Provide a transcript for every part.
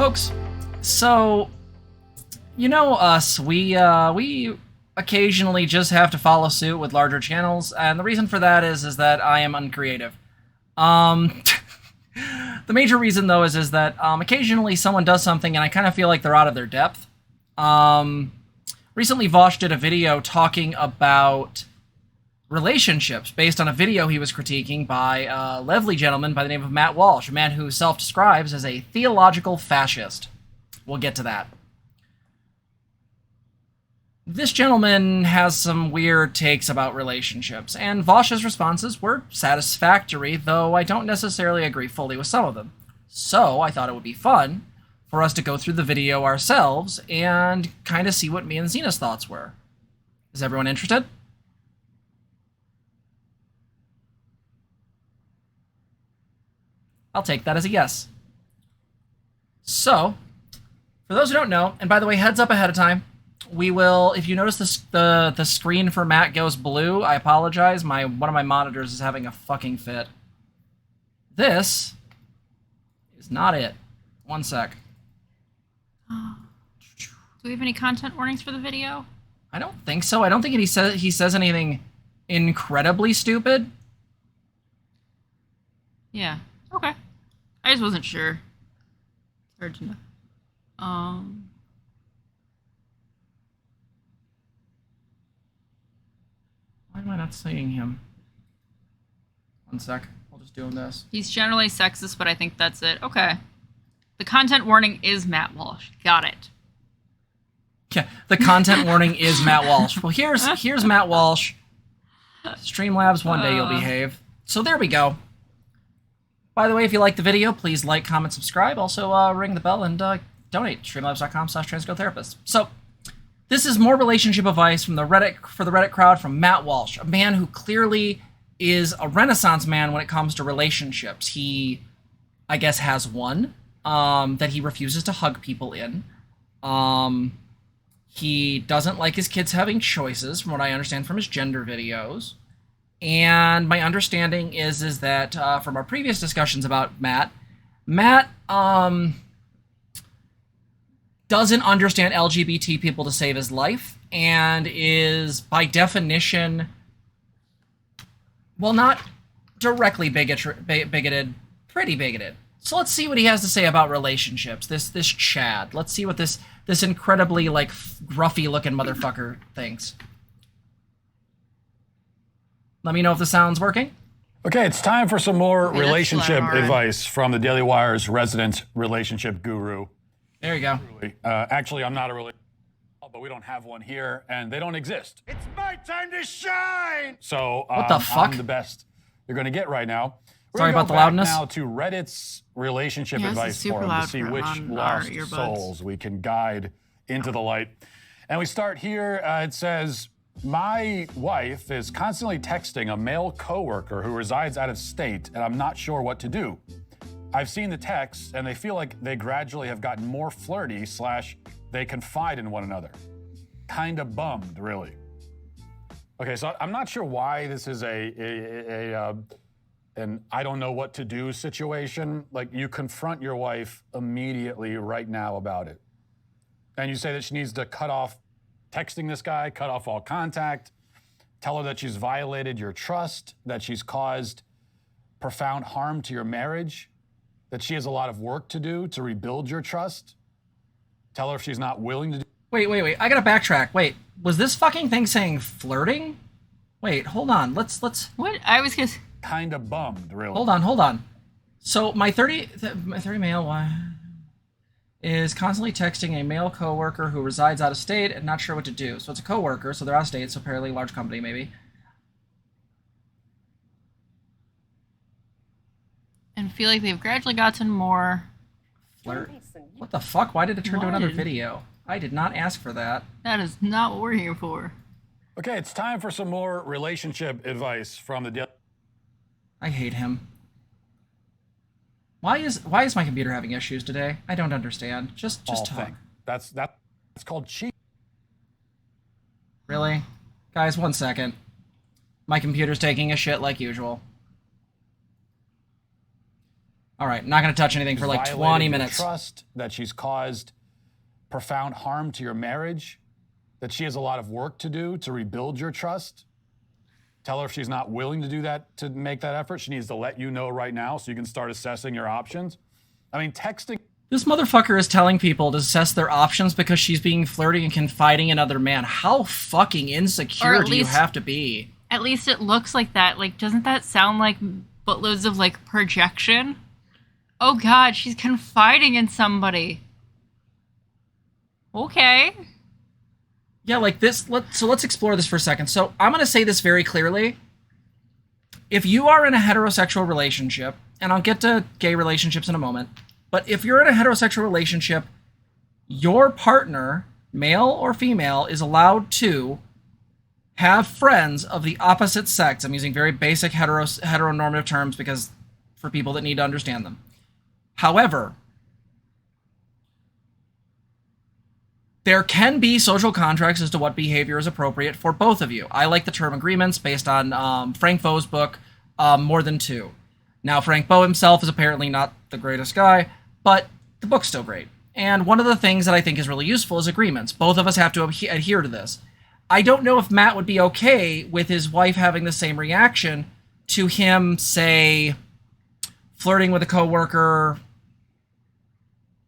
Folks, so, you know us, we occasionally just have to follow suit with larger channels, and the reason for that is that I am uncreative. The major reason, though, is that occasionally someone does something and I kind of feel like they're out of their depth. Recently, Walsh did a video talking about relationships based on a video he was critiquing by a lovely gentleman by the name of Matt Walsh, a man who self-describes as a theological fascist. We'll get to that. This gentleman has some weird takes about relationships, and Walsh's responses were satisfactory, though I don't necessarily agree fully with some of them. So I thought it would be fun for us to go through the video ourselves and kind of see what me and Zena's thoughts were. Is everyone interested? I'll take that as a yes. So, for those who don't know, and by the way, heads up ahead of time, we will, if you notice the screen for Matt goes blue, I apologize. One of my monitors is having a fucking fit. This is not it. One sec. Do we have any content warnings for the video? I don't think so. I don't think he says anything incredibly stupid. Yeah. Okay. I just wasn't sure. It's hard to know. Why am I not seeing him? One sec. I'll just do this. He's generally sexist, but I think that's it. Okay. The content warning is Matt Walsh. Got it. Yeah, the content warning is Matt Walsh. Well, here's Matt Walsh. Streamlabs, one day you'll behave. So there we go. By the way, if you like the video, please like, comment, subscribe. Also, ring the bell and donate. Streamlabs.com/transgotherapist. So, this is more relationship advice from the Reddit crowd from Matt Walsh, a man who clearly is a renaissance man when it comes to relationships. He, I guess, has one that he refuses to hug people in. He doesn't like his kids having choices, from what I understand from his gender videos. And my understanding is that from our previous discussions about Matt doesn't understand LGBT people to save his life, and is, by definition, well, not directly bigoted, pretty bigoted. So let's see what he has to say about relationships. This Chad. Let's see what this incredibly, like, gruffy-looking motherfucker thinks. Let me know if the sound's working. Okay, it's time for some more Okay, relationship that's loud. advice from the Daily Wire's resident relationship guru. There you go. Actually, I'm not a relationship, but we don't have one here, and they don't exist. It's my time to shine! So, What the fuck? I'm the best you're going to get right now. We're Sorry gonna about go the back loudness. now to Reddit's relationship Yeah, this is advice super forum loud to see for which on our lost earbuds. souls we can guide into the light. And we start here. It says, my wife is constantly texting a male coworker who resides out of state, and I'm not sure what to do. I've seen the texts, and they feel like they gradually have gotten more flirty / they confide in one another. Kinda bummed, really. Okay, so I'm not sure why this is an I don't know what to do situation. Like, you confront your wife immediately right now about it. And you say that she needs to cut off texting this guy, cut off all contact, tell her that she's violated your trust, that she's caused profound harm to your marriage, that she has a lot of work to do to rebuild your trust. Tell her if she's not willing to do. Wait. I gotta backtrack. Wait, was this fucking thing saying flirting? Wait, hold on. Let's. What? I was gonna. Kinda bummed, really. Hold on. So my 30 male wife is constantly texting a male coworker who resides out of state and not sure what to do. So it's a coworker, so they're out of state, so apparently a large company maybe. And feel like they've gradually gotten more. Flirt. What the fuck? Why did it turn to another What? video? I did not ask for that. That is not what we're here for. Okay, it's time for some more relationship advice from the I hate him. Why is my computer having issues today? I don't understand. Just talk. thing. That's called cheat. Really? Guys, 1 second. My computer's taking a shit like usual. All right, not going to touch anything for like 20 violated your minutes. Trust, that she's caused profound harm to your marriage, that she has a lot of work to do to rebuild your trust. Tell her if she's not willing to do that, to make that effort, she needs to let you know right now so you can start assessing your options. I mean, texting. This motherfucker is telling people to assess their options because she's being flirty and confiding in other men. How fucking insecure do you have to be? At least it looks like that. Like, doesn't that sound like boatloads of, like, projection? Oh, God, she's confiding in somebody. Okay. Yeah, like this. Let's explore this for a second. So I'm going to say this very clearly. If you are in a heterosexual relationship, and I'll get to gay relationships in a moment, but if you're in a heterosexual relationship, your partner, male or female, is allowed to have friends of the opposite sex. I'm using very basic heteronormative terms because for people that need to understand them. However, there can be social contracts as to what behavior is appropriate for both of you. I like the term agreements based on Frank Bo's book, More Than Two. Now, Frank Bo himself is apparently not the greatest guy, but the book's still great. And one of the things that I think is really useful is agreements. Both of us have to adhere to this. I don't know if Matt would be okay with his wife having the same reaction to him, say, flirting with a coworker.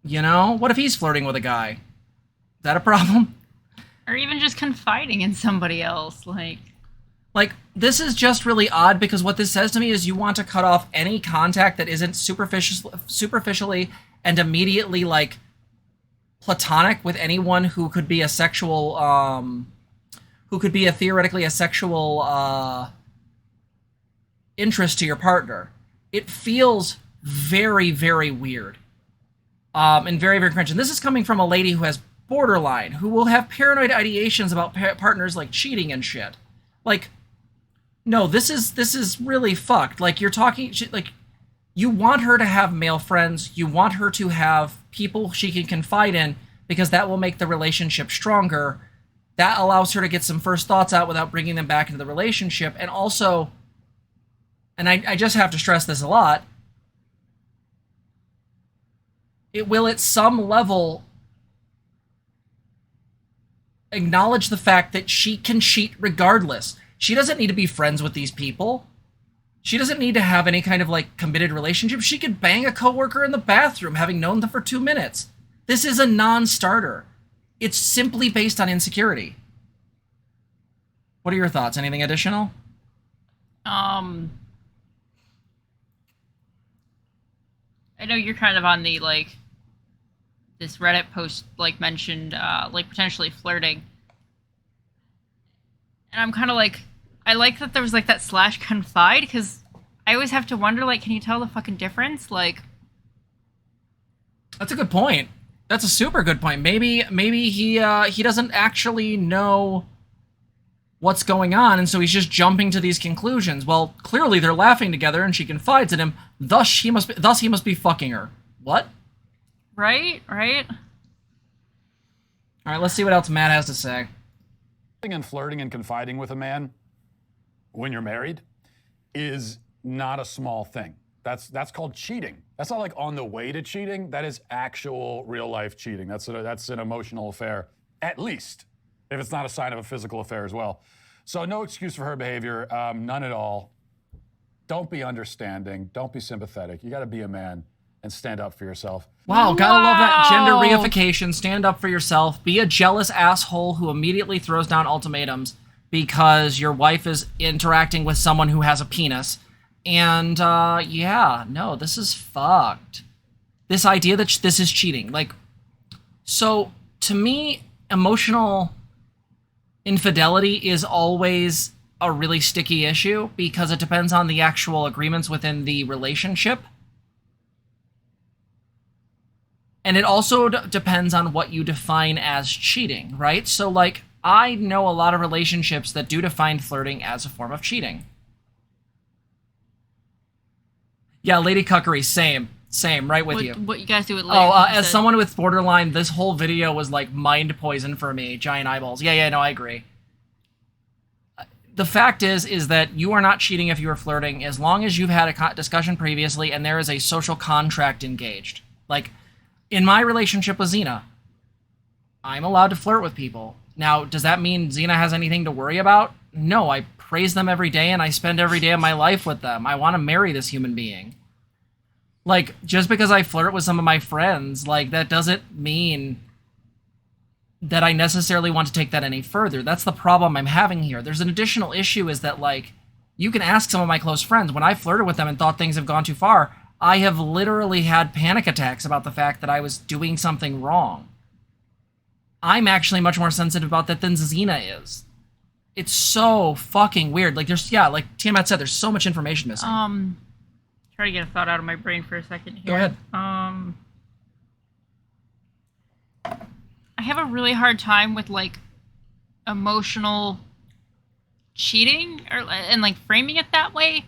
You know, what if he's flirting with a guy? Is that a problem? Or even just confiding in somebody else, Like, this is just really odd because what this says to me is you want to cut off any contact that isn't superficially and immediately, like, platonic with anyone who could be a sexual, theoretically a sexual interest to your partner. It feels very, very weird. And very, very cringe. And this is coming from a lady who has borderline, who will have paranoid ideations about partners, like, cheating and shit. Like, no, this is really fucked. Like, you're talking, like, you want her to have male friends. You want her to have people she can confide in because that will make the relationship stronger. That allows her to get some first thoughts out without bringing them back into the relationship. And also, and I just have to stress this a lot, it will at some level acknowledge the fact that she can cheat regardless. She doesn't need to be friends with these people. She doesn't need to have any kind of, like, committed relationship. She could bang a coworker in the bathroom, having known them for 2 minutes. This is a non-starter. It's simply based on insecurity. What are your thoughts? Anything additional? I know you're kind of on the, like, this Reddit post, like, mentioned, like, potentially flirting. And I'm kind of like, I like that there was, like, that / confide, because I always have to wonder, like, can you tell the fucking difference? Like, that's a good point. That's a super good point. Maybe he doesn't actually know what's going on, and so he's just jumping to these conclusions. Well, clearly they're laughing together, and she confides in him. Thus he must be fucking her. What? Right. All right, let's see what else Matt has to say. And flirting and confiding with a man when you're married is not a small thing. That's called cheating. That's not like on the way to cheating. That is actual real life cheating. That's an emotional affair, at least, if it's not a sign of a physical affair as well. So no excuse for her behavior, none at all. Don't be understanding. Don't be sympathetic. You got to be a man and stand up for yourself. Wow, gotta love that gender reification. Stand up for yourself. Be a jealous asshole who immediately throws down ultimatums because your wife is interacting with someone who has a penis. And, yeah, no, this is fucked. This idea that this is cheating. Like, so, to me, emotional infidelity is always a really sticky issue because it depends on the actual agreements within the relationship. And it also depends on what you define as cheating, right? So, like, I know a lot of relationships that do define flirting as a form of cheating. Yeah, Lady Cuckery, same, right with you. What you guys do with Lady? Oh, as someone with borderline, this whole video was like mind poison for me. Giant eyeballs. Yeah, no, I agree. the fact is that you are not cheating if you are flirting as long as you've had a discussion previously and there is a social contract engaged. Like, in my relationship with Zena, I'm allowed to flirt with people. Now, does that mean Zena has anything to worry about? No, I praise them every day and I spend every day of my life with them. I want to marry this human being. Like, just because I flirt with some of my friends, like, that doesn't mean that I necessarily want to take that any further. That's the problem I'm having here. There's an additional issue is that, like, you can ask some of my close friends. When I flirted with them and thought things have gone too far, I have literally had panic attacks about the fact that I was doing something wrong. I'm actually much more sensitive about that than Zena is. It's so fucking weird. Like, like Tiamat said, there's so much information missing. Try to get a thought out of my brain for a second here. Go ahead. I have a really hard time with, like, emotional cheating and like framing it that way,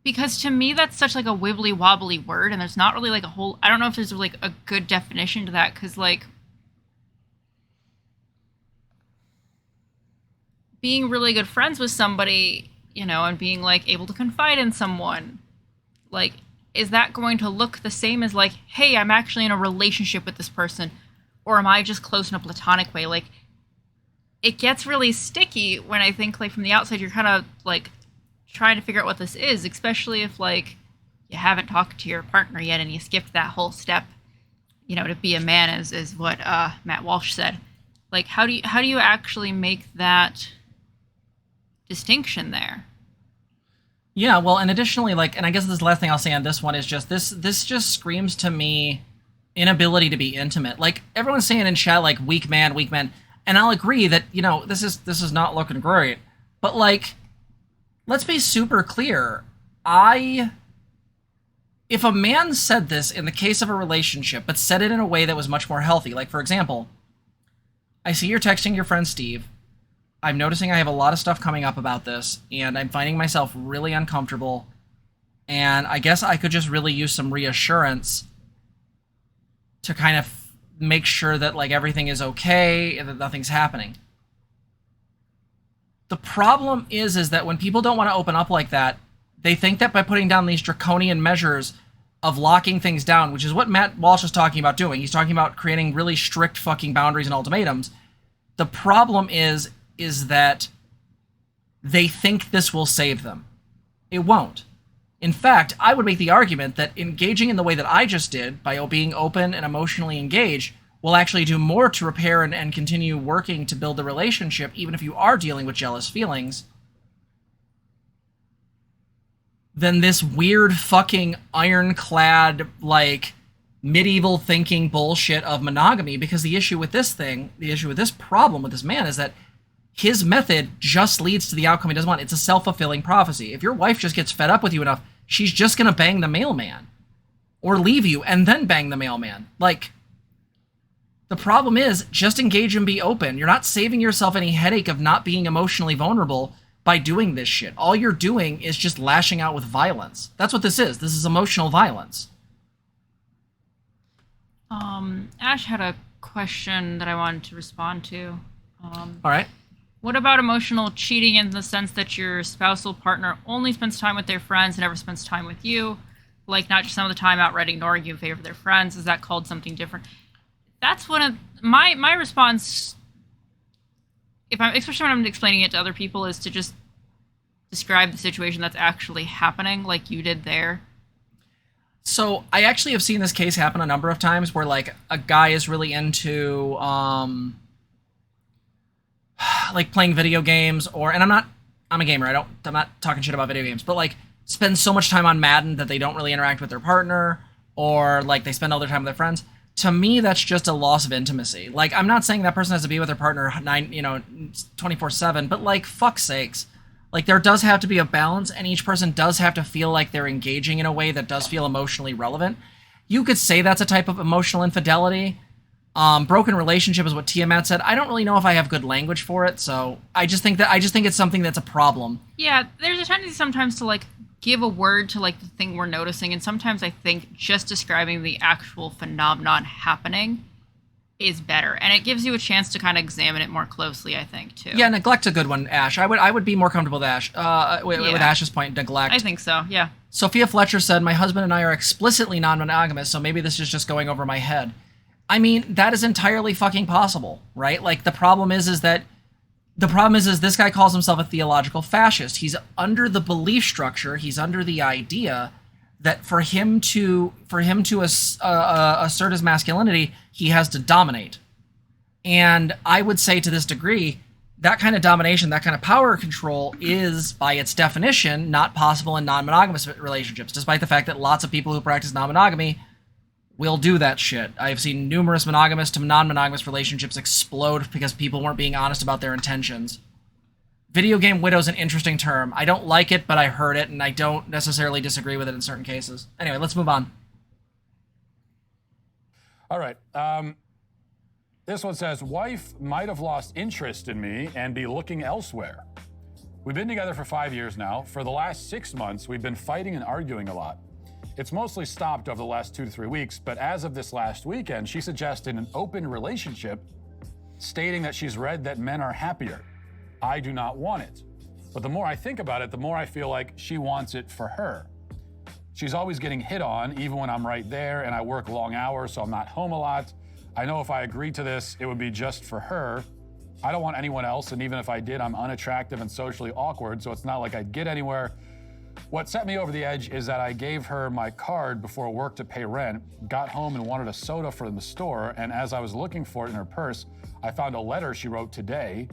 because to me that's such like a wibbly wobbly word, and there's not really like I don't know if there's like a good definition to that, because like being really good friends with somebody, you know, and being like able to confide in someone, like, is that going to look the same as like, hey, I'm actually in a relationship with this person, or am I just close in a platonic way? Like, it gets really sticky when I think like from the outside you're kind of like trying to figure out what this is, especially if like you haven't talked to your partner yet and you skipped that whole step, you know, to be a man, is what Matt Walsh said. Like, how do you actually make that distinction there? Yeah, well, and additionally, like, and I guess this is the last thing I'll say on this one is just this just screams to me inability to be intimate. Like, everyone's saying in chat, like, weak man, and I'll agree that, you know, this is not looking great, but like, let's be super clear. If a man said this in the case of a relationship, but said it in a way that was much more healthy, like, for example, I see you're texting your friend Steve. I'm noticing I have a lot of stuff coming up about this, and I'm finding myself really uncomfortable, and I guess I could just really use some reassurance to kind of make sure that, like, everything is okay and that nothing's happening. The problem is that when people don't want to open up like that, they think that by putting down these draconian measures of locking things down, which is what Matt Walsh is talking about doing. He's talking about creating really strict fucking boundaries and ultimatums. The problem is that they think this will save them. It won't. In fact, I would make the argument that engaging in the way that I just did, by being open and emotionally engaged, will actually do more to repair and continue working to build the relationship, even if you are dealing with jealous feelings, than this weird fucking ironclad, like, medieval thinking bullshit of monogamy. Because the issue with this problem with this man is that his method just leads to the outcome he doesn't want. It's a self-fulfilling prophecy. If your wife just gets fed up with you enough, she's just going to bang the mailman. Or leave you and then bang the mailman. Like, the problem is, just engage and be open. You're not saving yourself any headache of not being emotionally vulnerable by doing this shit. All you're doing is just lashing out with violence. That's what this is. This is emotional violence. Ash had a question that I wanted to respond to. All right. What about emotional cheating in the sense that your spousal partner only spends time with their friends and never spends time with you? Like, not just some of the time outright ignoring you in favor of their friends. Is that called something different? That's one of my response, especially when I'm explaining it to other people, is to just describe the situation that's actually happening, like you did there. So I actually have seen this case happen a number of times where, like, a guy is really into like playing video games, and I'm a gamer. I'm not talking shit about video games, but like spend so much time on Madden that they don't really interact with their partner, or like they spend all their time with their friends. To me, that's just a loss of intimacy. Like, I'm not saying that person has to be with their partner 24/7, but like, fuck's sakes. Like, there does have to be a balance, and each person does have to feel like they're engaging in a way that does feel emotionally relevant. You could say that's a type of emotional infidelity. Broken relationship is what Tiamat said. I don't really know if I have good language for it, so I just think it's something that's a problem. Yeah, there's a tendency sometimes to like give a word to like the thing we're noticing, and sometimes I think just describing the actual phenomenon happening is better, and it gives you a chance to kind of examine it more closely, I think, too. Yeah, neglect's a good one, Ash. I would be more comfortable with Ash. With Ash's point, neglect. I think so, yeah. Sophia Fletcher said, my husband and I are explicitly non-monogamous, so maybe this is just going over my head. I mean, that is entirely fucking possible, right? Like, the problem is this guy calls himself a theological fascist. He's under the belief structure, he's under the idea that for him to assert his masculinity, he has to dominate. And I would say to this degree, that kind of domination, that kind of power control is, by its definition, not possible in non-monogamous relationships, despite the fact that lots of people who practice non-monogamy will do that shit. I've seen numerous monogamous to non-monogamous relationships explode because people weren't being honest about their intentions. Video game widow's an interesting term. I don't like it, but I heard it, and I don't necessarily disagree with it in certain cases. Anyway, let's move on. All right. This one says, wife might have lost interest in me and be looking elsewhere. We've been together for 5 years now. For the last 6 months, we've been fighting and arguing a lot. It's mostly stopped over the last 2 to 3 weeks, but as of this last weekend, she suggested an open relationship, stating that she's read that men are happier. I do not want it. But the more I think about it, the more I feel like she wants it for her. She's always getting hit on, even when I'm right there, and I work long hours, so I'm not home a lot. I know if I agreed to this, it would be just for her. I don't want anyone else, and even if I did, I'm unattractive and socially awkward, so it's not like I'd get anywhere. What set me over the edge is that I gave her my card before work to pay rent, got home and wanted a soda from the store, and as I was looking for it in her purse, I found a letter she wrote today.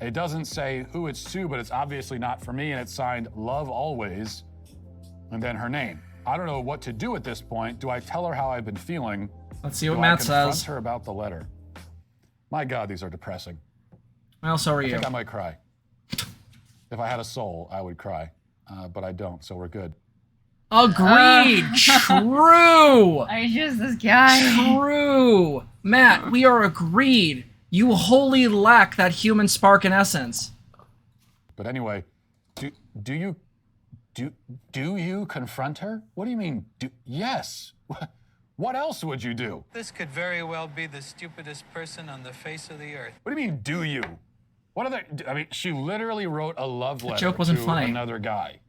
It doesn't say who it's to, but it's obviously not for me, and it's signed Love Always, and then her name. I don't know what to do at this point. Do I tell her how I've been feeling? Let's see what Matt says. Do I confront her about the letter? My God, these are depressing. Well, so are you. I think I might cry. If I had a soul, I would cry, but I don't, so we're good. Agreed. True. I just this guy. True. Matt, we are agreed. You wholly lack that human spark and essence. But anyway, do you confront her? What do you mean? Yes. What else would you do? This could very well be the stupidest person on the face of the earth. What do you mean, do you? I mean, she literally wrote a love letter joke wasn't to funny. another guy.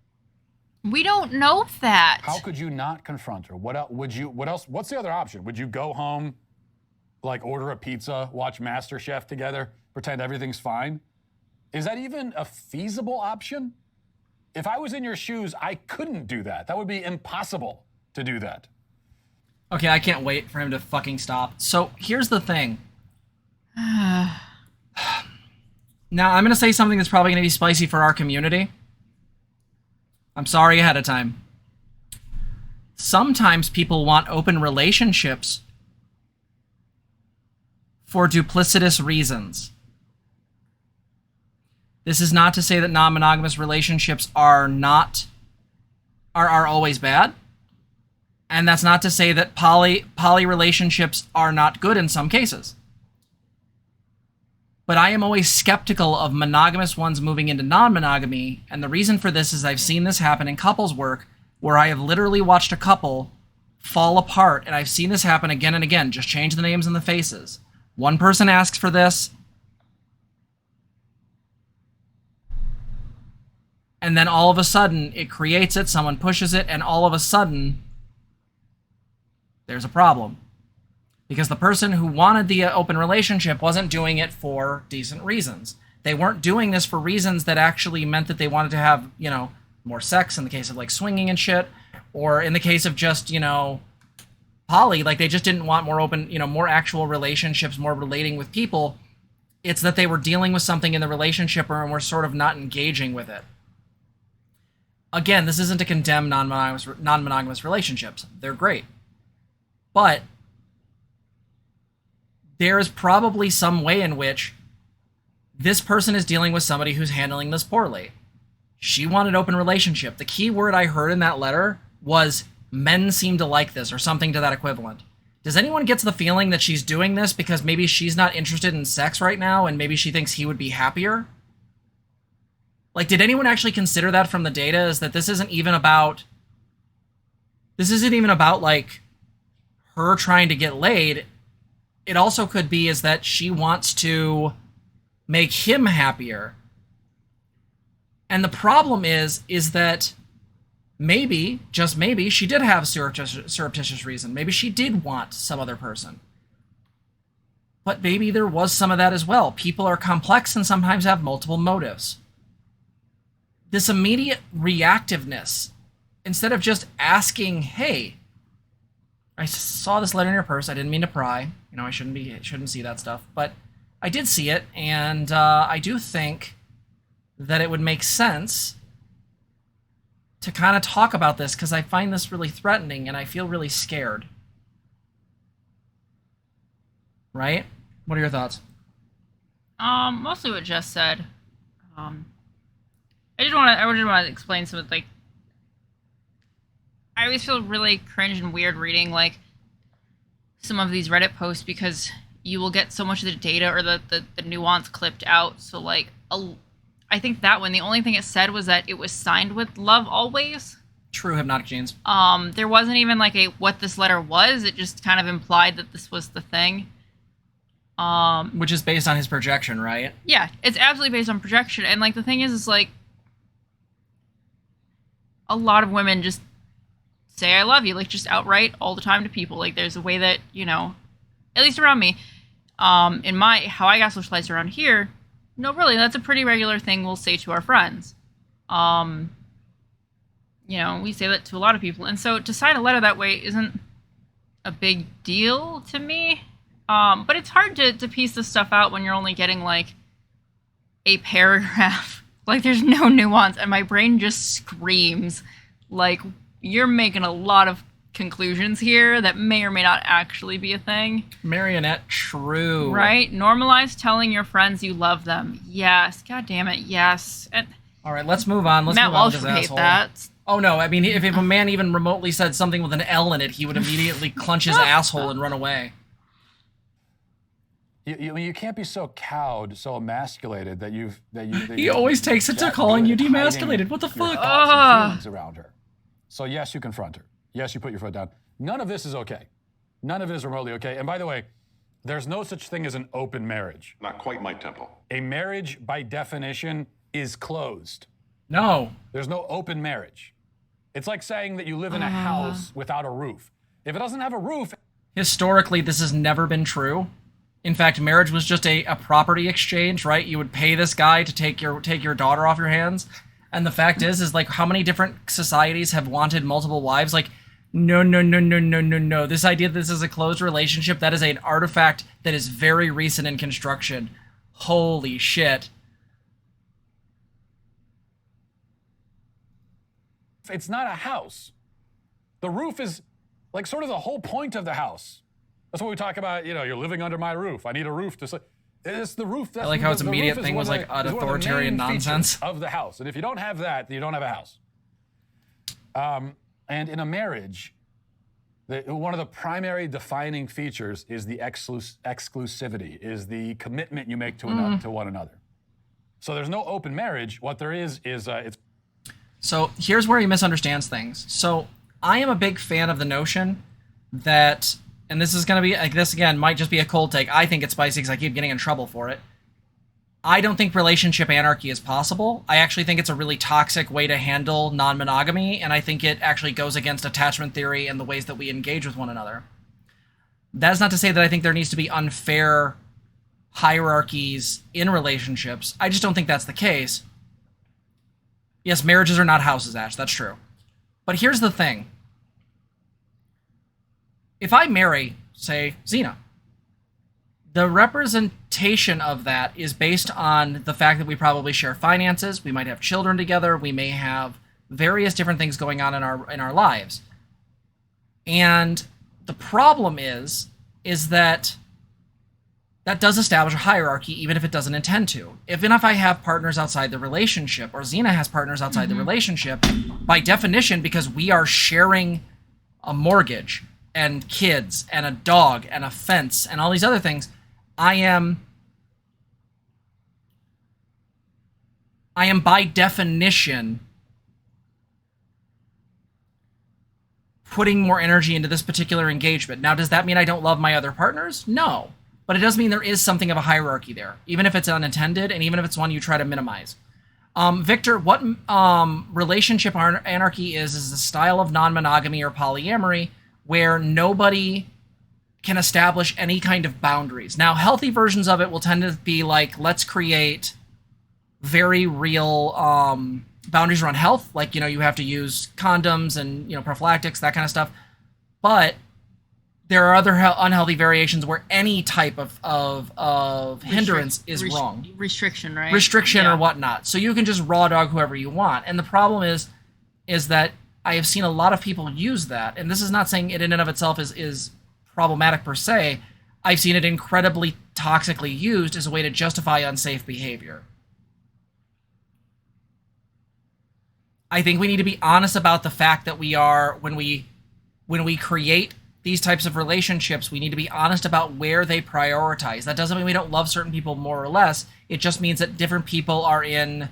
We don't know that. How could you not confront her? What else would you? What else? What's the other option? Would you go home, like order a pizza, watch MasterChef together, pretend everything's fine? Is that even a feasible option? If I was in your shoes, I couldn't do that. That would be impossible to do that. Okay, I can't wait for him to fucking stop. So here's the thing. Now, I'm going to say something that's probably going to be spicy for our community. I'm sorry ahead of time. Sometimes people want open relationships for duplicitous reasons. This is not to say that non-monogamous relationships are always bad. And that's not to say that poly relationships are not good in some cases. But I am always skeptical of monogamous ones moving into non-monogamy, and the reason for this is I've seen this happen in couples work, where I have literally watched a couple fall apart, and I've seen this happen again and again. Just change the names and the faces. One person asks for this, and then all of a sudden it creates it, someone pushes it, and all of a sudden there's a problem. Because the person who wanted the open relationship wasn't doing it for decent reasons. They weren't doing this for reasons that actually meant that they wanted to have, you know, more sex in the case of like swinging and shit, or in the case of just, you know, poly, like they just didn't want more open, you know, more actual relationships, more relating with people. It's that they were dealing with something in the relationship and were sort of not engaging with it. Again, this isn't to condemn non-monogamous relationships. They're great. But there is probably some way in which this person is dealing with somebody who's handling this poorly. She wanted open relationship. The key word I heard in that letter was men seem to like this, or something to that equivalent. Does anyone get the feeling that she's doing this because maybe she's not interested in sex right now and maybe she thinks he would be happier? Like, did anyone actually consider that from the data? Is that this isn't even about like her trying to get laid. it also could be is that she wants to make him happier. And the problem is that maybe, just maybe, she did have surreptitious reason. Maybe she did want some other person. But maybe there was some of that as well. People are complex and sometimes have multiple motives. This immediate reactiveness, instead of just asking, hey, I saw this letter in your purse. I didn't mean to pry. You know, I shouldn't see that stuff. But I did see it, and I do think that it would make sense to kind of talk about this because I find this really threatening and I feel really scared. Right? What are your thoughts? Mostly what Jess said. I just want to explain some, like, I always feel really cringe and weird reading, like, some of these Reddit posts because you will get so much of the data or the nuance clipped out. So, like, I think that one, the only thing it said was that it was signed with love always. True hypnotic genes. There wasn't even, like, what this letter was. It just kind of implied that this was the thing. Which is based on his projection, right? Yeah, it's absolutely based on projection. And, like, the thing is like, a lot of women just say I love you, like, just outright all the time to people. Like, there's a way that, you know, at least around me, in how I got socialized around here, no, really, that's a pretty regular thing we'll say to our friends. You know, we say that to a lot of people. And so to sign a letter that way isn't a big deal to me. But it's hard to piece this stuff out when you're only getting, like, a paragraph. Like, there's no nuance, and my brain just screams, like, you're making a lot of conclusions here that may or may not actually be a thing. Marionette, true. Right? Normalize telling your friends you love them. Yes. God damn it, yes. And all right, let's move on. Matt Walsh would hate that. Oh, no, I mean, if a man even remotely said something with an L in it, he would immediately clench his asshole and run away. You can't be so cowed, so emasculated that he always takes it to calling you demasculated. What the fuck? Feelings around her. So yes, you confront her. Yes, you put your foot down. None of this is okay. None of it is remotely okay. And by the way, there's no such thing as an open marriage. Not quite my tempo. A marriage, by definition, is closed. No. There's no open marriage. It's like saying that you live in a house without a roof. If it doesn't have a roof... Historically, this has never been true. In fact, marriage was just a property exchange, right? You would pay this guy to take your daughter off your hands. And the fact is like, how many different societies have wanted multiple wives? Like, no. This idea that this is a closed relationship, that is an artifact that is very recent in construction. Holy shit. It's not a house. The roof is like sort of the whole point of the house. That's what we talk about, you know, you're living under my roof. I need a roof to sleep. It's the roof. I like how its immediate thing was like an authoritarian nonsense of the house. And if you don't have that, you don't have a house. And in a marriage, one of the primary defining features is the exclusivity, is the commitment you make to one another. So there's no open marriage. What there is it's... So here's where he misunderstands things. So I am a big fan of the notion that, and this is going to be, like, this again might just be a cold take. I think it's spicy because I keep getting in trouble for it. I don't think relationship anarchy is possible. I actually think it's a really toxic way to handle non-monogamy, and I think it actually goes against attachment theory and the ways that we engage with one another. That is not to say that I think there needs to be unfair hierarchies in relationships. I just don't think that's the case. Yes, marriages are not houses, Ash. That's true. But here's the thing. If I marry, say, Zena, the representation of that is based on the fact that we probably share finances, we might have children together, we may have various different things going on in our lives. And the problem is that does establish a hierarchy, even if it doesn't intend to. Even if I have partners outside the relationship, or Zena has partners outside the relationship, by definition, because we are sharing a mortgage and kids and a dog and a fence and all these other things, I am by definition putting more energy into this particular engagement. Now, does that mean I don't love my other partners? No. but it does mean there is something of a hierarchy there, even if it's unintended and even if it's one you try to minimize. Victor, what relationship anarchy is a style of non-monogamy or polyamory where nobody can establish any kind of boundaries. Now, healthy versions of it will tend to be like, let's create very real boundaries around health, like, you have to use condoms and, prophylactics, that kind of stuff. But there are other unhealthy variations where any type of hindrance is wrong. Restriction, right? Restriction or whatnot. So you can just raw dog whoever you want. And the problem is that I have seen a lot of people use that. And this is not saying it in and of itself is problematic per se. I've seen it incredibly toxically used as a way to justify unsafe behavior. I think we need to be honest about the fact that when we create these types of relationships, we need to be honest about where they prioritize. That doesn't mean we don't love certain people more or less. It just means that different people are in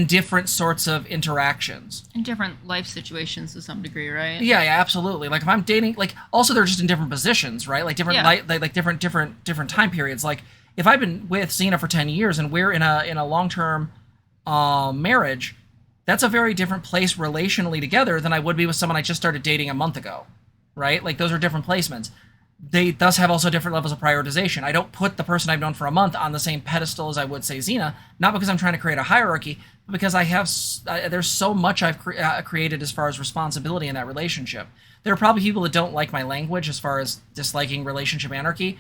different sorts of interactions. In different life situations to some degree, right? Yeah, absolutely. Like if I'm dating, also they're just in different positions, right? Like different different time periods. Like if I've been with Zena for 10 years and we're in a long-term marriage, that's a very different place relationally together than I would be with someone I just started dating a month ago, right? Like those are different placements. They thus have also different levels of prioritization. I don't put the person I've known for a month on the same pedestal as I would, say, Zena, not because I'm trying to create a hierarchy, but because I have there's so much I've created as far as responsibility in that relationship. There are probably people that don't like my language as far as disliking relationship anarchy.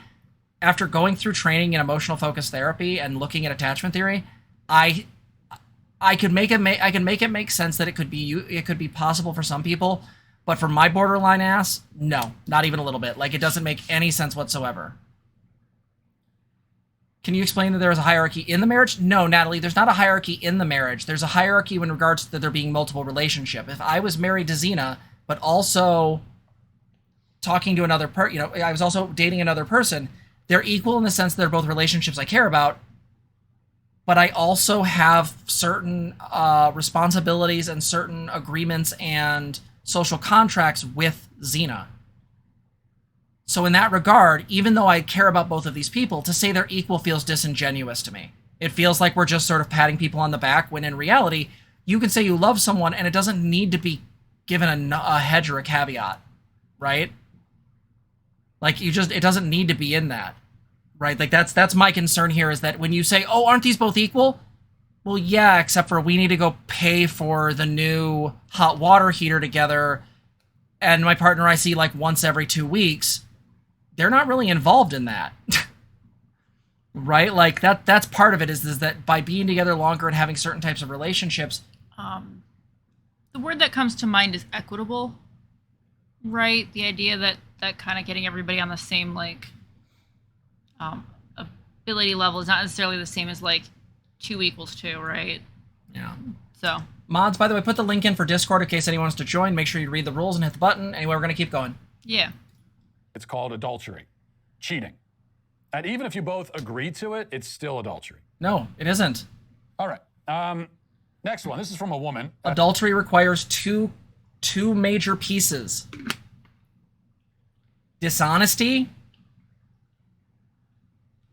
After going through training in emotional focused therapy and looking at attachment theory, I can make it make sense that it could be possible for some people, but for my borderline ass, no, not even a little bit. Like it doesn't make any sense whatsoever. Can you explain that there is a hierarchy in the marriage? No, Natalie, there's not a hierarchy in the marriage. There's a hierarchy in regards to there being multiple relationships. If I was married to Zena, but also talking to another I was also dating another person, they're equal in the sense that they're both relationships I care about. But I also have certain responsibilities and certain agreements and social contracts with Zena. So in that regard, even though I care about both of these people, to say they're equal feels disingenuous to me. It feels like we're just sort of patting people on the back, when in reality, you can say you love someone and it doesn't need to be given a hedge or a caveat, right? Like it doesn't need to be in that. Right, like that's my concern here, is that when you say, oh, aren't these both equal? Well, yeah, except for we need to go pay for the new hot water heater together, and my partner I see like once every 2 weeks. They're not really involved in that. Right? Like that's part of it, is that by being together longer and having certain types of relationships. The word that comes to mind is equitable, right? The idea that kind of getting everybody on the same ability level is not necessarily the same as 2 equals 2, right? Yeah. So mods, by the way, put the link in for Discord in case anyone wants to join. Make sure you read the rules and hit the button. Anyway, we're going to keep going. Yeah. It's called adultery, cheating. And even if you both agree to it, it's still adultery. No, it isn't. All right. Next one. This is from a woman. Adultery requires two major pieces. Dishonesty.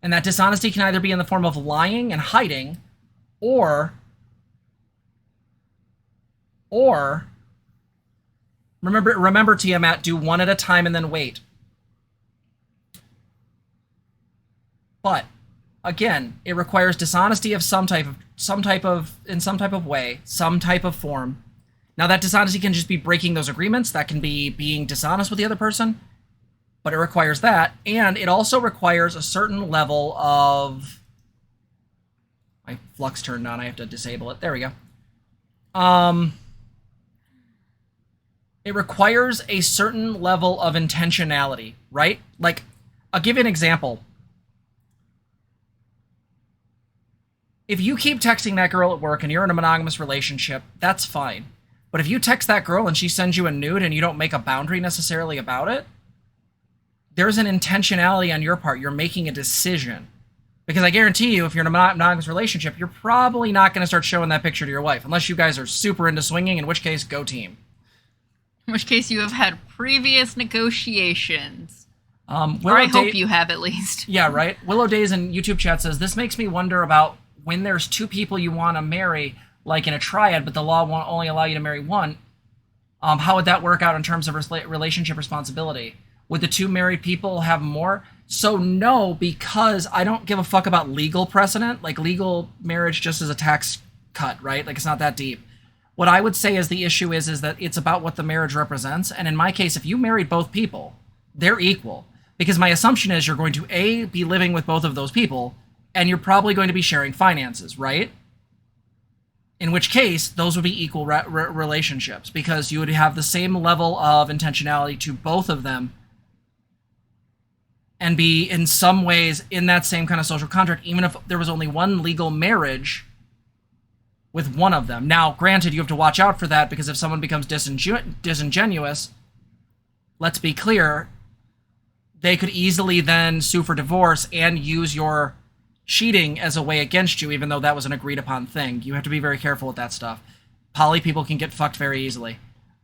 And that dishonesty can either be in the form of lying and hiding, or remember Tiamat, do one at a time and then wait. But again, it requires dishonesty of some type of way, some type of form. Now that dishonesty can just be breaking those agreements, that can be being dishonest with the other person. But it requires that, and it also requires a certain level of... My flux turned on, I have to disable it. There we go. It requires a certain level of intentionality, right? Like, I'll give you an example. If you keep texting that girl at work and you're in a monogamous relationship, that's fine. But if you text that girl and she sends you a nude and you don't make a boundary necessarily about it, there's an intentionality on your part. You're making a decision. Because I guarantee you, if you're in a monogamous relationship, you're probably not going to start showing that picture to your wife, unless you guys are super into swinging, in which case, go team. In which case, you have had previous negotiations. Or I hope you have, at least. Yeah, right? Willow Days in YouTube chat says, this makes me wonder about when there's two people you want to marry, like in a triad, but the law won't only allow you to marry one. How would that work out in terms of relationship responsibility? Would the two married people have more? So no, because I don't give a fuck about legal precedent. Like, legal marriage just is a tax cut, right? Like, it's not that deep. What I would say is the issue is that it's about what the marriage represents. And in my case, if you married both people, they're equal. Because my assumption is you're going to, A, be living with both of those people, and you're probably going to be sharing finances, right? In which case, those would be equal relationships, because you would have the same level of intentionality to both of them and be, in some ways, in that same kind of social contract, even if there was only one legal marriage with one of them. Now, granted, you have to watch out for that, because if someone becomes disingenuous, let's be clear, they could easily then sue for divorce and use your cheating as a way against you, even though that was an agreed upon thing. You have to be very careful with that stuff. Poly people can get fucked very easily.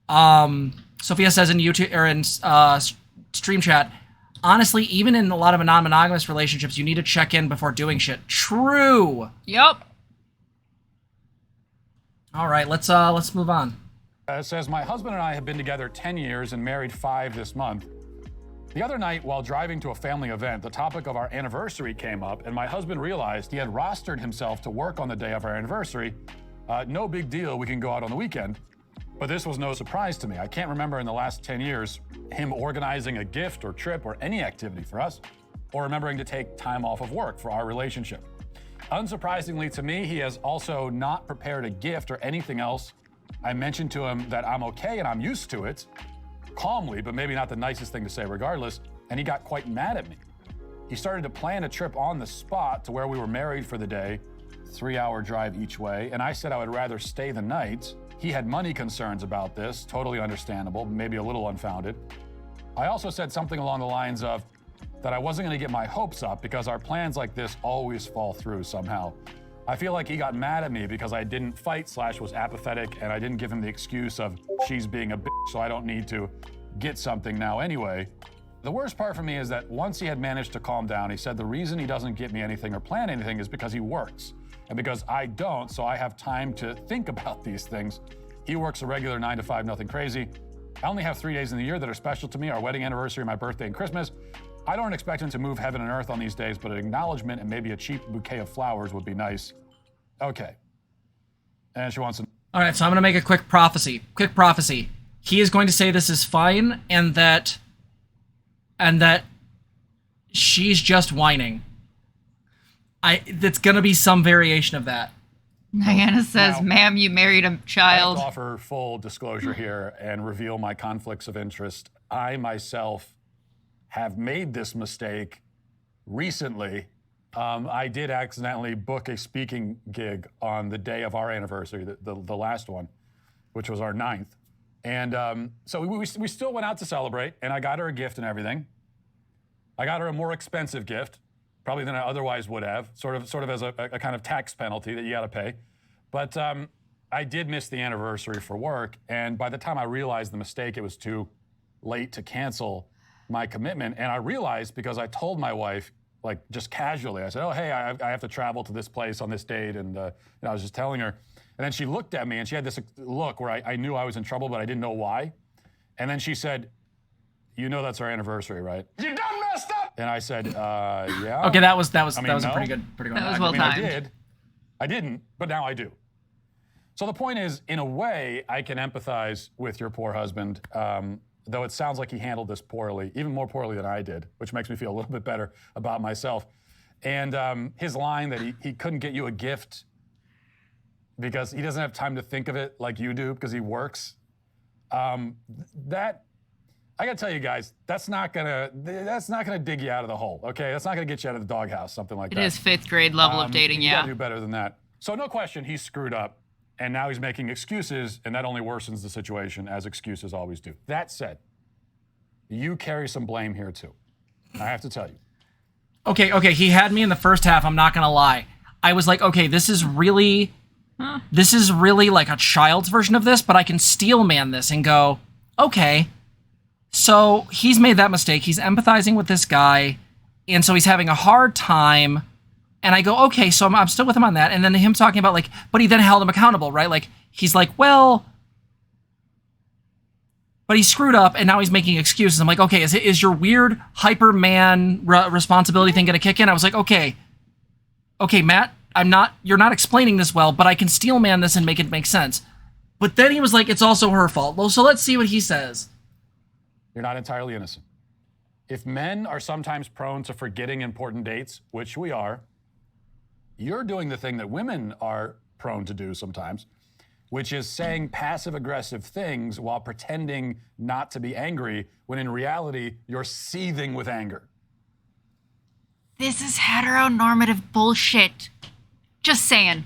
Sophia says in YouTube or in stream chat, honestly, even in a lot of non-monogamous relationships, you need to check in before doing shit. True. Yep. All right, let's move on. It says, my husband and I have been together 10 years and married 5 this month. The other night, while driving to a family event, the topic of our anniversary came up, and my husband realized he had rostered himself to work on the day of our anniversary. No big deal, we can go out on the weekend. But this was no surprise to me. I can't remember in the last 10 years him organizing a gift or trip or any activity for us, or remembering to take time off of work for our relationship. Unsurprisingly to me, he has also not prepared a gift or anything else. I mentioned to him that I'm okay and I'm used to it, calmly, but maybe not the nicest thing to say regardless, and he got quite mad at me. He started to plan a trip on the spot to where we were married for the day, 3-hour drive each way, and I said I would rather stay the night. He had money concerns about this, totally understandable, maybe a little unfounded. I also said something along the lines of that I wasn't gonna get my hopes up because our plans like this always fall through somehow. I feel like he got mad at me because I didn't fight / was apathetic, and I didn't give him the excuse of she's being a bitch, so I don't need to get something now anyway. The worst part for me is that once he had managed to calm down, he said the reason he doesn't get me anything or plan anything is because he works. And because I don't, so I have time to think about these things. He works a regular 9 to 5, nothing crazy. I only have 3 days in the year that are special to me, our wedding anniversary, my birthday, and Christmas. I don't expect him to move heaven and earth on these days, but an acknowledgement and maybe a cheap bouquet of flowers would be nice. Okay. And she wants to... All right, so I'm going to make a quick prophecy. Quick prophecy. He is going to say this is fine and that she's just whining. That's going to be some variation of that. Diana says, Now, ma'am, you married a I child. have to offer full disclosure here and reveal my conflicts of interest. I myself have made this mistake recently. I did accidentally book a speaking gig on the day of our anniversary, the last one, which was our 9th. And so we still went out to celebrate, and I got her a gift and everything. I got her a more expensive gift, probably than I otherwise would have, sort of as a kind of tax penalty that you got to pay. But I did miss the anniversary for work, and by the time I realized the mistake, it was too late to cancel my commitment. And I realized because I told my wife, like just casually, I said, oh, hey, I have to travel to this place on this date. And I was just telling her. And then she looked at me and she had this look where I knew I was in trouble, but I didn't know why. And then she said, you know that's our anniversary, right? You done messed up! And I said, yeah. Okay, that was a no. pretty good one. That was well timed. I didn't, but now I do. So the point is, in a way, I can empathize with your poor husband, though it sounds like he handled this poorly, even more poorly than I did, which makes me feel a little bit better about myself. And his line that he couldn't get you a gift because he doesn't have time to think of it like you do because he works. That, I gotta tell you guys, that's not gonna dig you out of the hole, okay? That's not gonna get you out of the doghouse, something like that. It is 5th grade level of dating, You yeah. gotta do better than that. So no question, he's screwed up, and now he's making excuses, and that only worsens the situation, as excuses always do. That said, you carry some blame here too. I have to tell you. Okay, he had me in the first half, I'm not gonna lie. I was like, okay, this is really like a child's version of this, but I can steel man this and go, okay, So he's made that mistake. He's empathizing with this guy, and so he's having a hard time. And I go, okay, so I'm still with him on that. And then him talking about, like, but he then held him accountable, right? Like, he's like, well, but he screwed up, and now he's making excuses. I'm like, okay, is your weird hyper-man responsibility thing going to kick in? I was like, okay, Matt, you're not explaining this well, but I can steel man this and make it make sense. But then he was like, it's also her fault. Well, so let's see what he says. You're not entirely innocent. If men are sometimes prone to forgetting important dates, which we are, you're doing the thing that women are prone to do sometimes, which is saying passive-aggressive things while pretending not to be angry, when in reality, you're seething with anger. This is heteronormative bullshit. Just saying.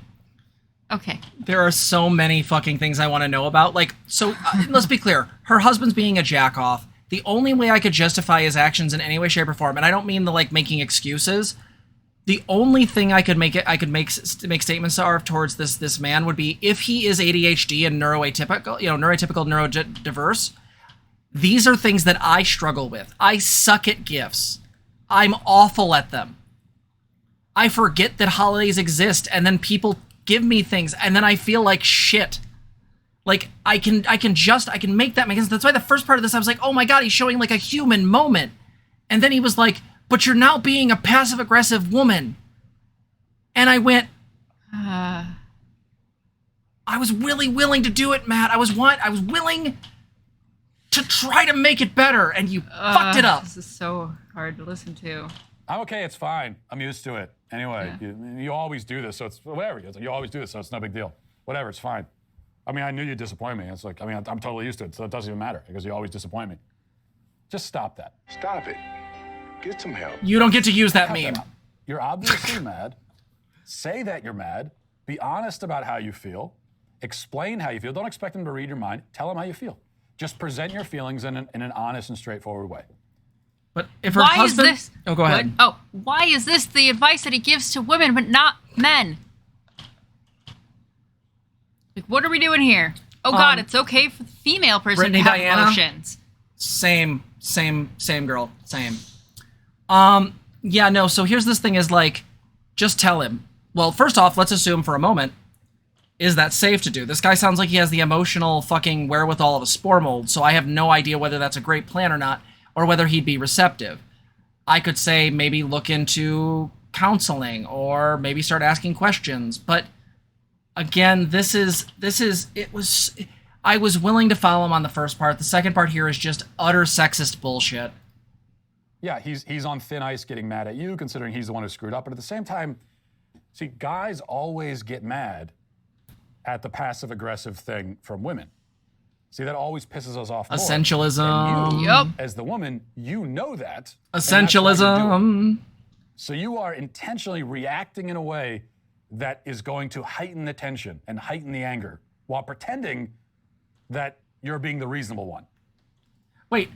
Okay. There are so many fucking things I want to know about. Like, so let's be clear. Her husband's being a jack-off. The only way I could justify his actions in any way, shape, or form, and I don't mean the, like, making excuses. The only thing I could make statements towards this man would be if he is ADHD and neurotypical, neurodiverse. These are things that I struggle with. I suck at gifts. I'm awful at them. I forget that holidays exist, and then people give me things, and then I feel like shit. Like, I can make that make sense. That's why the first part of this, I was like, oh my God, he's showing, like, a human moment. And then he was like, but you're now being a passive-aggressive woman. And I went, I was really willing to do it, Matt. I was willing to try to make it better, and you fucked it up. This is so hard to listen to. I'm okay, it's fine. I'm used to it. Anyway, you always do this, so it's whatever. It's like, you always do this, so it's no big deal. Whatever, it's fine. I mean, I knew you'd disappoint me. It's like, I mean, I'm totally used to it, so it doesn't even matter because you always disappoint me. Just stop that. Stop it. Get some help. You don't get to use that Cut meme. that out. You're obviously mad. Say that you're mad. Be honest about how you feel. Explain how you feel. Don't expect them to read your mind. Tell them how you feel. Just present your feelings in an honest and straightforward way. But if her Why husband... is this? Oh, go ahead. What? Oh, why is this the advice that he gives to women but not men? Like, what are we doing here? Oh God, it's okay for the female person Brittany, to have Diana? emotions. Same girl. Same. Yeah, no, so here's this thing is like, just tell him. Well, first off, let's assume for a moment, is that safe to do? This guy sounds like he has the emotional fucking wherewithal of a spore mold, so I have no idea whether that's a great plan or not, or whether he'd be receptive. I could say maybe look into counseling, or maybe start asking questions, but again, I was willing to follow him on the first part. The second part here is just utter sexist bullshit. Yeah, he's on thin ice getting mad at you, considering he's the one who screwed up. But at the same time, see, guys always get mad at the passive-aggressive thing from women. See, that always pisses us off more. Essentialism. And you, Yep. as the woman, you know that. and that's why you do it. Essentialism. So you are intentionally reacting in a way that is going to heighten the tension and heighten the anger while pretending that you're being the reasonable one. Wait,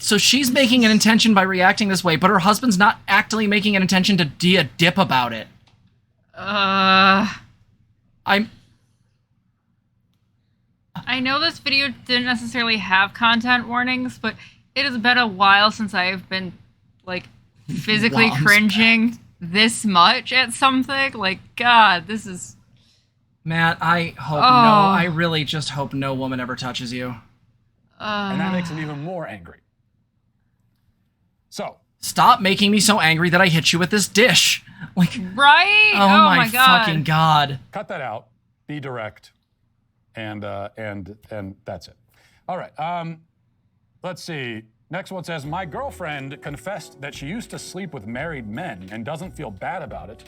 so she's making an intention by reacting this way, but her husband's not actively making an intention to be a dip about it. I I'm... know this video didn't necessarily have content warnings, but it has been a while since I've been, like, physically Mom's cringing this much at something. Like, God, this is... Matt, I really just hope no woman ever touches you. And that makes him even more angry. So, Stop making me so angry that I hit you with this dish. Like, Right? oh my God. fucking God. cut that out, be direct, and that's it. All right, let's see. Next one says, my girlfriend confessed that she used to sleep with married men and doesn't feel bad about it.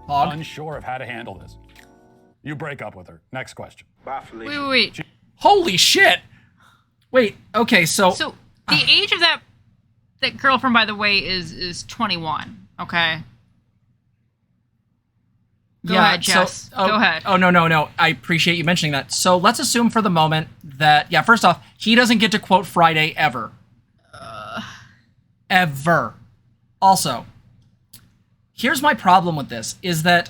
Hog. Unsure of how to handle this. You break up with her. Next question. Bye, Felicia. Wait. Holy shit. Wait, okay, so So the age of that girlfriend, by the way, is 21. Okay. Go ahead, Jess. Go ahead. Oh, no. I appreciate you mentioning that. So let's assume for the moment that, yeah, first off, he doesn't get to quote Friday ever. Ever. Also, here's my problem with this, is that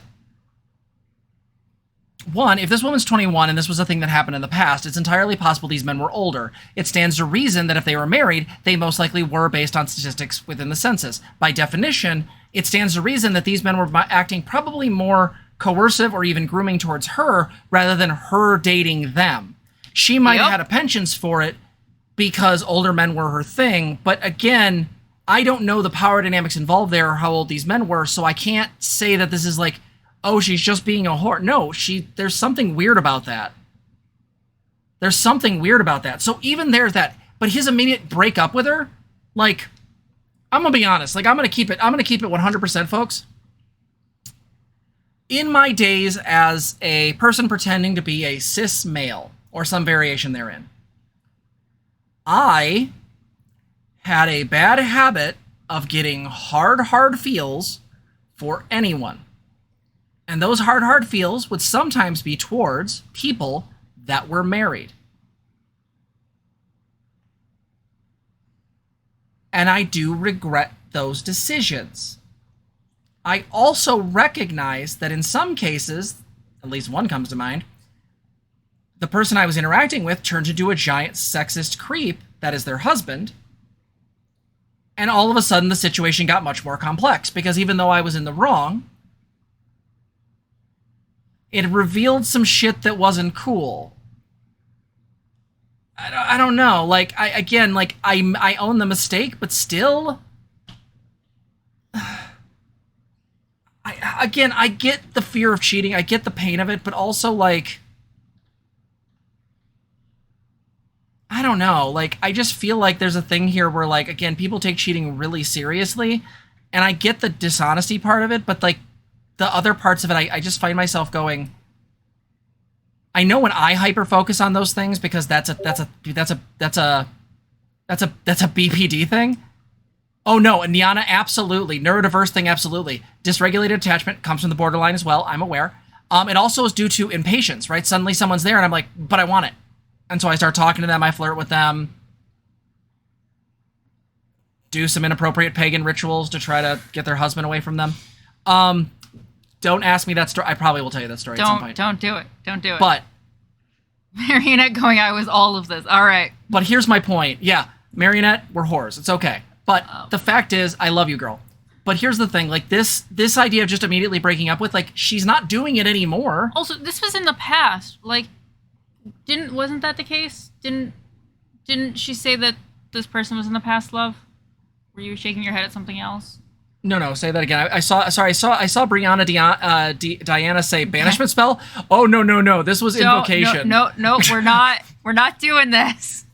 one, if this woman's 21 and this was a thing that happened in the past, it's entirely possible these men were older. It stands to reason that if they were married, they most likely were based on statistics within the census. By definition, it stands to reason that these men were acting probably more coercive or even grooming towards her rather than her dating them. She might have had a penchant for it because older men were her thing, but again, I don't know the power dynamics involved there or how old these men were, so I can't say that this is like, oh, she's just being a whore. No, there's something weird about that. There's something weird about that. So even there's that, but his immediate breakup with her, like, I'm gonna be honest, like I'm gonna keep it 100%, folks. In my days as a person pretending to be a cis male, or some variation therein, I had a bad habit of getting hard feels for anyone. And those hard feels would sometimes be towards people that were married. And I do regret those decisions. I also recognize that in some cases, at least one comes to mind, the person I was interacting with turned into a giant sexist creep that is their husband. And all of a sudden the situation got much more complex because even though I was in the wrong, it revealed some shit that wasn't cool. I don't know. Like, I own the mistake, but still, I get the fear of cheating. I get the pain of it, but also, like, I don't know. Like, I just feel like there's a thing here where, like, again, people take cheating really seriously, and I get the dishonesty part of it, but, like, the other parts of it, I just find myself going, I know when I hyper focus on those things because that's a BPD thing. Oh no, and Niana, absolutely. Neurodiverse thing, absolutely. Dysregulated attachment comes from the borderline as well, I'm aware. It also is due to impatience, right? Suddenly someone's there and I'm like, but I want it. And so I start talking to them, I flirt with them, do some inappropriate pagan rituals to try to get their husband away from them. Don't ask me that story. I probably will tell you that story at some point. Don't do it. Don't do it. But Marionette going, I was all of this. All right. But here's my point. Yeah, Marionette, we're whores. It's okay. But the fact is, I love you, girl. But here's the thing. Like, this idea of just immediately breaking up with, like, she's not doing it anymore. Also, this was in the past. Like, wasn't that the case? Didn't she say that this person was in the past, love? Were you shaking your head at something else? No, say that again. I saw Brianna Diana say banishment spell. Oh, no. This was invocation. No, we're not doing this.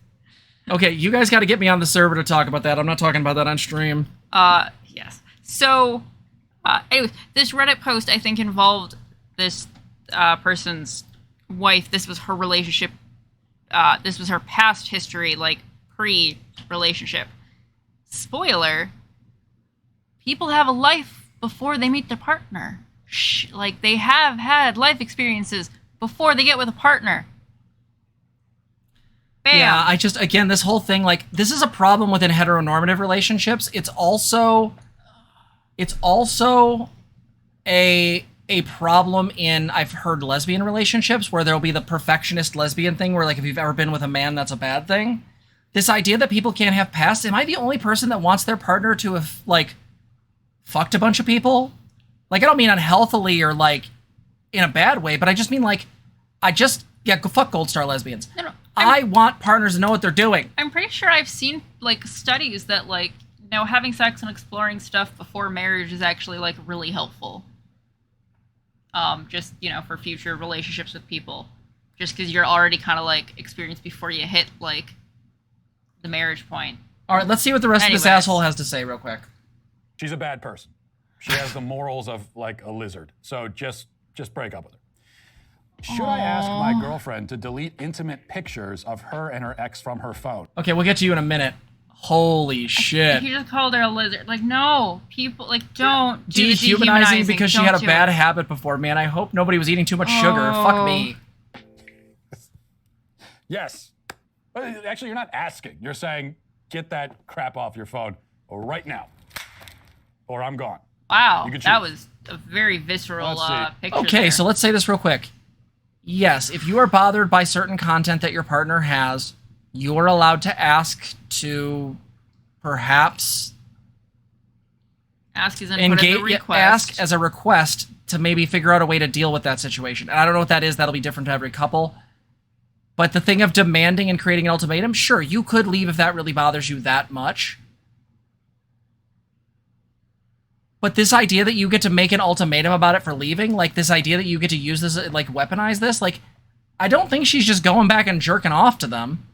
Okay, you guys got to get me on the server to talk about that. I'm not talking about that on stream. Yes. So, anyways, this Reddit post, I think, involved this person's wife. This was her relationship. This was her past history, like, pre-relationship. Spoiler, people have a life before they meet their partner. Like, they have had life experiences before they get with a partner. Bam. Yeah, again, this whole thing, like, this is a problem within heteronormative relationships. It's also a problem in, I've heard, lesbian relationships where there'll be the perfectionist lesbian thing where, like, if you've ever been with a man, that's a bad thing. This idea that people can't have past, am I the only person that wants their partner to have, like, fucked a bunch of people? Like, I don't mean unhealthily or, like, in a bad way, but I just mean, like, go fuck Gold Star lesbians. No, I want partners to know what they're doing. I'm pretty sure I've seen, like, studies that, like, you know, having sex and exploring stuff before marriage is actually, like, really helpful. Just, you know, for future relationships with people. Just because you're already kind of, like, experienced before you hit, like, the marriage point. All right, let's see what the rest of this asshole has to say real quick. She's a bad person. She has the morals of, like, a lizard. So just break up with her. Should I ask my girlfriend to delete intimate pictures of her and her ex from her phone? Okay, we'll get to you in a minute. Holy shit. He just called her a lizard. Like, no, people, like, don't do the dehumanizing because she had a bad habit before. Man, I hope nobody was eating too much sugar. Fuck me. Yes. Actually, you're not asking. You're saying, get that crap off your phone right now, or I'm gone. Wow, that was a very visceral picture. Okay, there. so let's say this real quick. yes, if you are bothered by certain content that your partner has, you are allowed to ask to perhaps Ask his input as a request. ask as a request to maybe figure out a way to deal with that situation. And I don't know what that is. That'll be different to every couple. But the thing of demanding and creating an ultimatum, sure, you could leave if that really bothers you that much. But this idea that you get to make an ultimatum about it for leaving, like this idea that you get to use this, like weaponize this, like I don't think she's just going back and jerking off to them.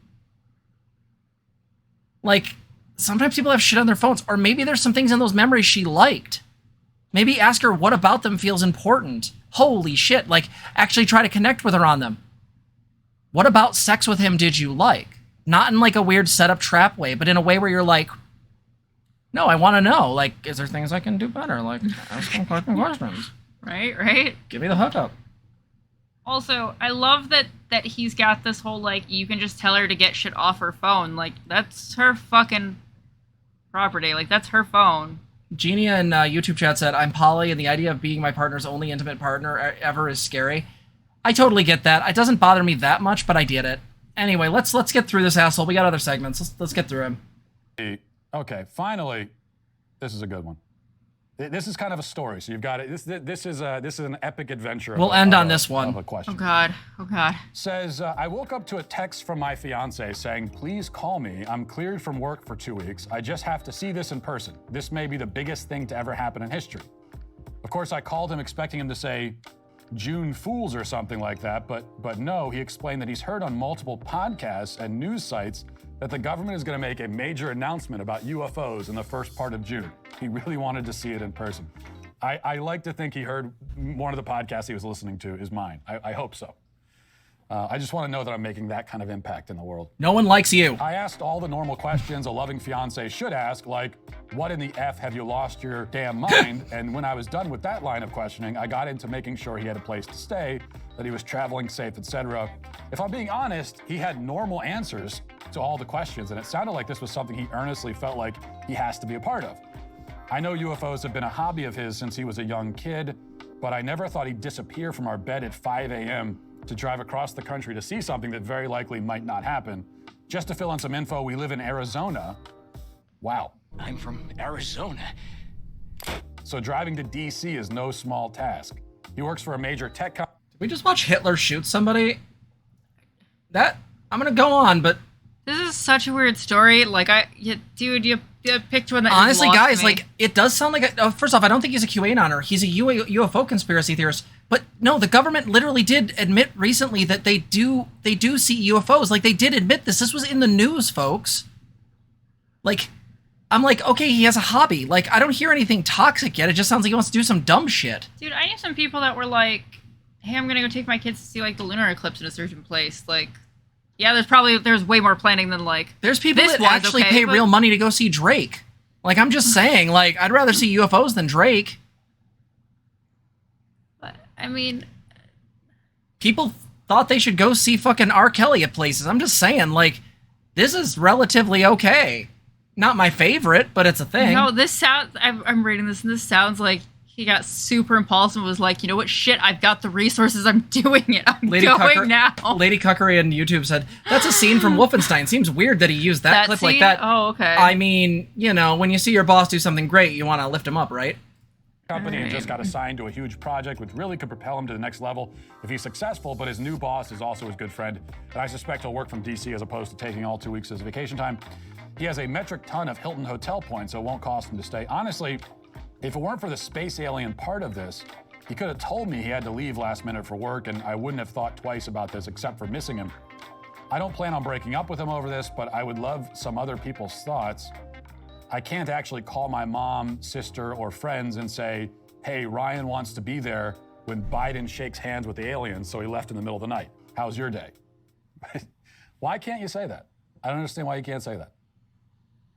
Like, sometimes people have shit on their phones, or maybe there's some things in those memories she liked. Maybe ask her what about them feels important. Holy shit, like actually try to connect with her on them. What about sex with him did you like? Not in like a weird setup trap way, but in a way where you're like, no, I want to know. Like, is there things I can do better? Like, ask some fucking questions. Right? Give me the hookup. Also, I love that he's got this whole, like, you can just tell her to get shit off her phone. Like, that's her fucking property. Like, that's her phone. Jeannie in YouTube chat said, I'm poly, and the idea of being my partner's only intimate partner ever is scary. I totally get that. It doesn't bother me that much, but I get it. Anyway, let's get through this asshole. We got other segments. Let's get through him. Okay, finally, this is a good one. This is kind of a story, so you've got it. This is an epic adventure. We'll end on this one. Of a question. Oh God. Says, I woke up to a text from my fiance saying, please call me. I'm cleared from work for 2 weeks. I just have to see this in person. This may be the biggest thing to ever happen in history. Of course, I called him expecting him to say June Fools or something like that, but no, he explained that he's heard on multiple podcasts and news sites that the government is going to make a major announcement about UFOs in the first part of June. He really wanted to see it in person. I like to think he heard one of the podcasts he was listening to is mine. I hope so. I just want to know that I'm making that kind of impact in the world. No one likes you. I asked all the normal questions a loving fiance should ask, like, what in the F have you lost your damn mind? And when I was done with that line of questioning, I got into making sure he had a place to stay, that he was traveling safe, etc. If I'm being honest, he had normal answers to all the questions, and it sounded like this was something he earnestly felt like he has to be a part of. I know UFOs have been a hobby of his since he was a young kid, but I never thought he'd disappear from our bed at 5 a.m. to drive across the country to see something that very likely might not happen. Just to fill in some info, we live in Arizona. Wow. I'm from Arizona. So driving to DC is no small task. He works for a major tech company. Did we just watch Hitler shoot somebody? I'm gonna go on, but This is such a weird story. Like, dude, you picked one that honestly, lost guys, me. like, it does sound like first off, I don't think he's a QAnoner. He's a UFO conspiracy theorist. But no, the government literally did admit recently that they do see UFOs. Like, they did admit this. This was in the news, folks. Like, I'm like, okay, he has a hobby. Like, I don't hear anything toxic yet. It just sounds like he wants to do some dumb shit. Dude, I knew some people that were like, hey, I'm gonna go take my kids to see, like, the lunar eclipse in a certain place. Like, yeah, there's way more planning than, like, there's people this that was, actually okay, pay but- real money to go see Drake. Like, I'm just saying, like, I'd rather see UFOs than Drake. But, I mean, People thought they should go see fucking R. Kelly at places. I'm just saying, like, this is relatively okay. Not my favorite, but it's a thing. no, this sounds, I'm reading this, and this sounds like he got super impulsive and was like, you know what, shit, I've got the resources, I'm doing it, I'm going now. Lady Cuckery on YouTube said, that's a scene from Wolfenstein. Seems weird that he used that clip like scene? that. Oh, okay. I mean, you know, when you see your boss do something great, you want to lift him up, right? Company and just got assigned to a huge project which really could propel him to the next level if he's successful, but his new boss is also his good friend, and I suspect he'll work from DC as opposed to taking all 2 weeks as vacation time. He has a metric ton of Hilton hotel points, so it won't cost him to stay. Honestly, if it weren't for the space alien part of this, he could have told me he had to leave last minute for work, and I wouldn't have thought twice about this except for missing him. I don't plan on breaking up with him over this, but I would love some other people's thoughts. I can't actually call my mom, sister, or friends and say, hey, Ryan wants to be there when Biden shakes hands with the aliens, so he left in the middle of the night. How's your day? Why can't you say that? I don't understand why you can't say that.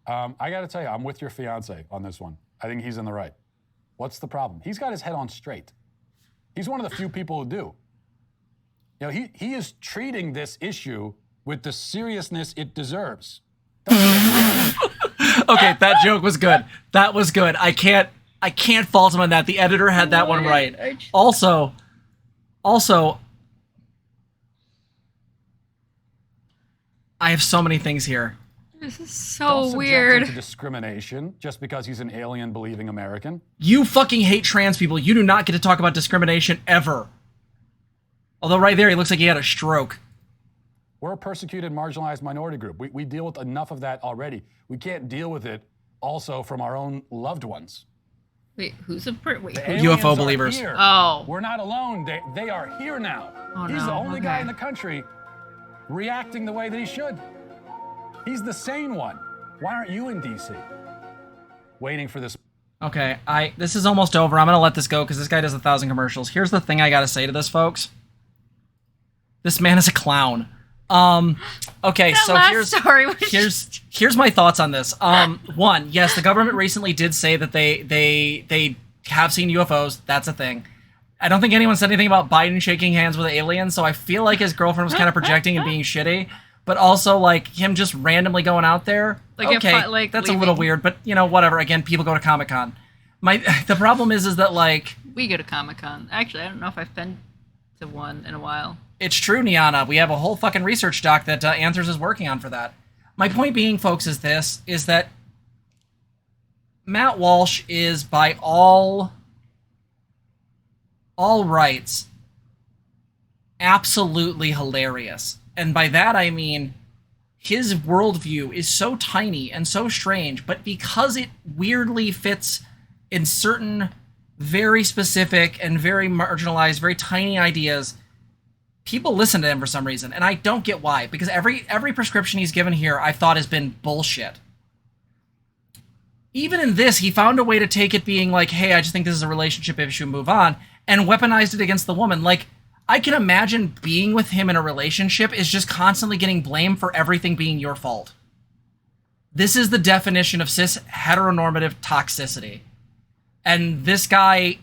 I gotta tell you, I'm with your fiance on this one. I think he's in the right. What's the problem? He's got his head on straight. He's one of the few people who do. You know, he is treating this issue with the seriousness it deserves. Okay, that joke was good. That was good. I can't fault him on that. The editor had that one right. Also, I have so many things here. This is Don't so subject weird. him to discrimination just because he's an alien-believing American. You fucking hate trans people. You do not get to talk about discrimination ever. Although right there, he looks like he had a stroke. We're a persecuted, marginalized minority group. We deal with enough of that already. We can't deal with it also from our own loved ones. Wait, who's a wait? The Who? aliens UFO are believers. here. Oh. We're not alone. They are here now. Oh, He's the no. only guy Okay. in the country reacting the way that he should. He's the sane one. Why aren't you in D.C. waiting for this? Okay, this is almost over. I'm gonna let this go because this guy does 1,000 commercials. Here's the thing I gotta say to this, folks. This man is a clown. Okay, That so last story was here's my thoughts on this. One, yes, the government recently did say that they have seen UFOs. That's a thing. I don't think anyone said anything about Biden shaking hands with aliens, so I feel like his girlfriend was kind of projecting and being shitty. But also, like, him just randomly going out there, Like, okay, that's a little leaving. weird. But, you know, whatever. Again, people go to Comic-Con. The problem is that, like... We go to Comic-Con. Actually, I don't know if I've been to one in a while. It's true, Niana. We have a whole fucking research doc that Anthers is working on for that. My point being, folks, is that Matt Walsh is, by all rights, absolutely hilarious. And by that I mean his worldview is so tiny and so strange, but because it weirdly fits in certain very specific and very marginalized, very tiny ideas, people listen to him for some reason. And I don't get why, because every prescription he's given here I thought has been bullshit. Even in this, he found a way to take it being like, hey, I just think this is a relationship issue, move on, and weaponized it against the woman. Like, I can imagine being with him in a relationship is just constantly getting blamed for everything being your fault. This is the definition of cis heteronormative toxicity. And this guy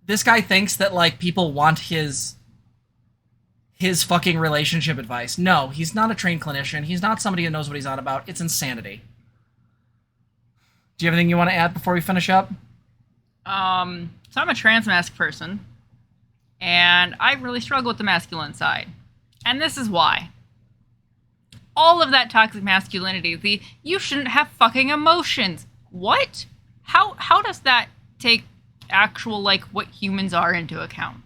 thinks that, like, people want his fucking relationship advice. No, he's not a trained clinician. He's not somebody who knows what he's on about. It's insanity. Do you have anything you want to add before we finish up? So I'm a trans mask person, and I really struggle with the masculine side. And this is why. All of that toxic masculinity, you shouldn't have fucking emotions. What? How does that take actual, like, what humans are into account?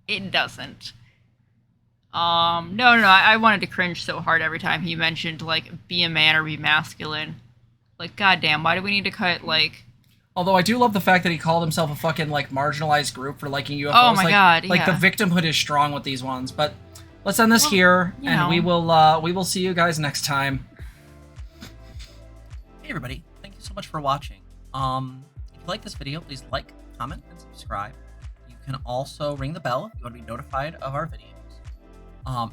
It doesn't. No, I wanted to cringe so hard every time he mentioned, like, be a man or be masculine. Like, goddamn, why do we need to cut, like... Although I do love the fact that he called himself a fucking, like, marginalized group for liking UFOs. Oh my God, Like, yeah. the victimhood is strong with these ones. But let's end this here, you and know. we will see you guys next time. Hey, everybody. Thank you so much for watching. If you like this video, please like, comment, and subscribe. You can also ring the bell if you want to be notified of our videos.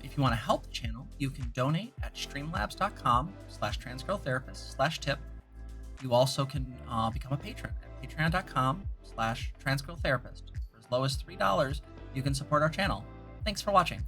If you want to help the channel, you can donate at streamlabs.com/transgirltherapist/tip. You also can become a patron at patreon.com/transgirltherapist. For as low as $3, you can support our channel. Thanks for watching.